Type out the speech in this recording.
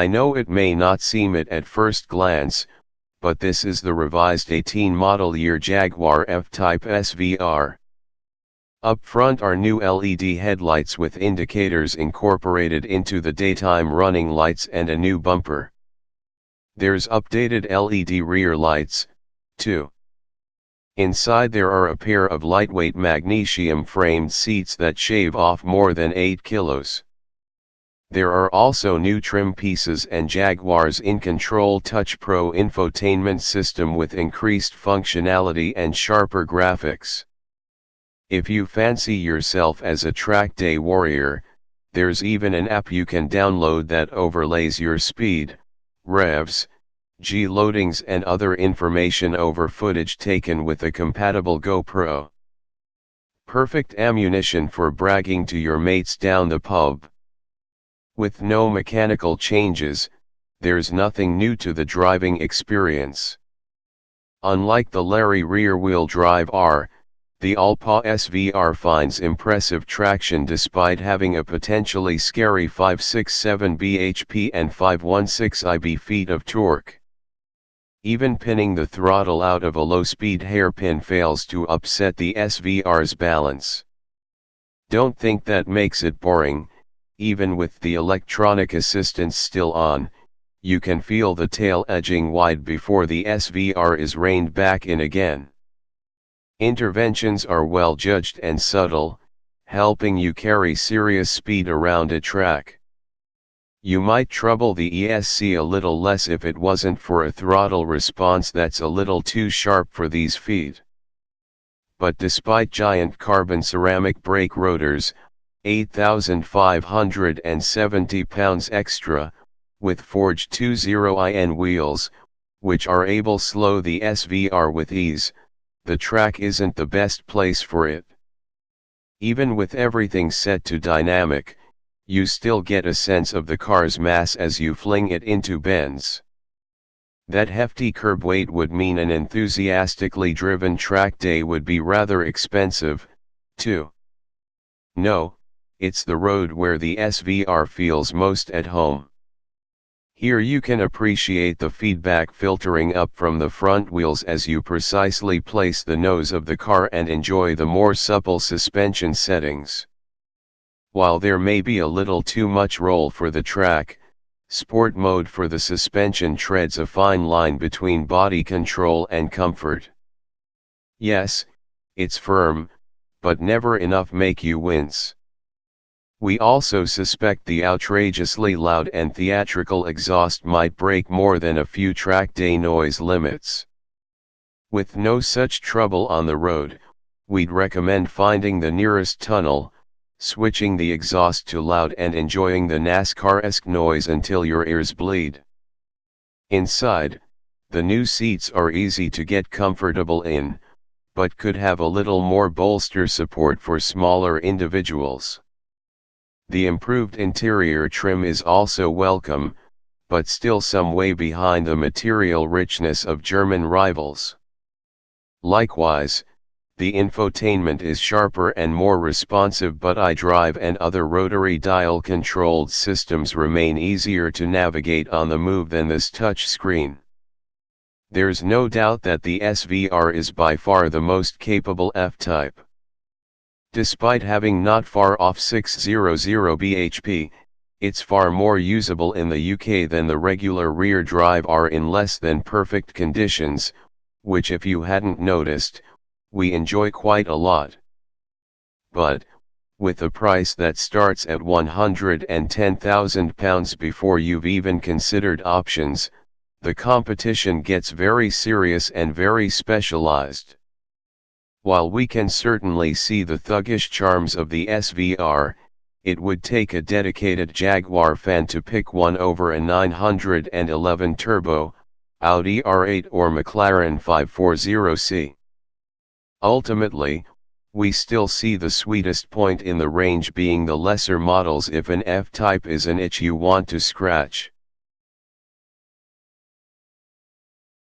I know it may not seem it at first glance, but this is the revised 18 model year Jaguar F-Type SVR. Up front are new LED headlights with indicators incorporated into the daytime running lights and a new bumper. There's updated LED rear lights, too. Inside there are a pair of lightweight magnesium-framed seats that shave off more than 8 kilos. There are also new trim pieces and Jaguar's InControl Touch Pro infotainment system with increased functionality and sharper graphics. If you fancy yourself as a track day warrior, there's even an app you can download that overlays your speed, revs, G-loadings and other information over footage taken with a compatible GoPro. Perfect ammunition for bragging to your mates down the pub. With no mechanical changes, there's nothing new to the driving experience. Unlike the Larry rear-wheel drive R, the Alpa SVR finds impressive traction despite having a potentially scary 567 bhp and 516 lb-ft of torque. Even pinning the throttle out of a low-speed hairpin fails to upset the SVR's balance. Don't think that makes it boring. Even with the electronic assistance still on, you can feel the tail edging wide before the SVR is reined back in again. Interventions are well judged and subtle, helping you carry serious speed around a track. You might trouble the ESC a little less if it wasn't for a throttle response that's a little too sharp for these feet. But despite giant carbon ceramic brake rotors, 8,570 pounds extra, with forged 20In wheels, which are able to slow the SVR with ease, the track isn't the best place for it. Even with everything set to dynamic, you still get a sense of the car's mass as you fling it into bends. That hefty curb weight would mean an enthusiastically driven track day would be rather expensive, too. No, it's the road where the SVR feels most at home. Here you can appreciate the feedback filtering up from the front wheels as you precisely place the nose of the car and enjoy the more supple suspension settings. While there may be a little too much roll for the track, sport mode for the suspension treads a fine line between body control and comfort. Yes, it's firm, but never enough make you wince. We also suspect the outrageously loud and theatrical exhaust might break more than a few track day noise limits. With no such trouble on the road, we'd recommend finding the nearest tunnel, switching the exhaust to loud and enjoying the NASCAR-esque noise until your ears bleed. Inside, the new seats are easy to get comfortable in, but could have a little more bolster support for smaller individuals. The improved interior trim is also welcome, but still some way behind the material richness of German rivals. Likewise, the infotainment is sharper and more responsive, but iDrive and other rotary dial-controlled systems remain easier to navigate on the move than this touch screen. There's no doubt that the SVR is by far the most capable F-Type. Despite having not far off 600 bhp, it's far more usable in the UK than the regular rear drive R in less than perfect conditions, which if you hadn't noticed, we enjoy quite a lot. But, with a price that starts at £110,000 before you've even considered options, the competition gets very serious and very specialized. While we can certainly see the thuggish charms of the SVR, it would take a dedicated Jaguar fan to pick one over a 911 Turbo, Audi R8 or McLaren 540C. Ultimately, we still see the sweetest point in the range being the lesser models if an F-Type is an itch you want to scratch.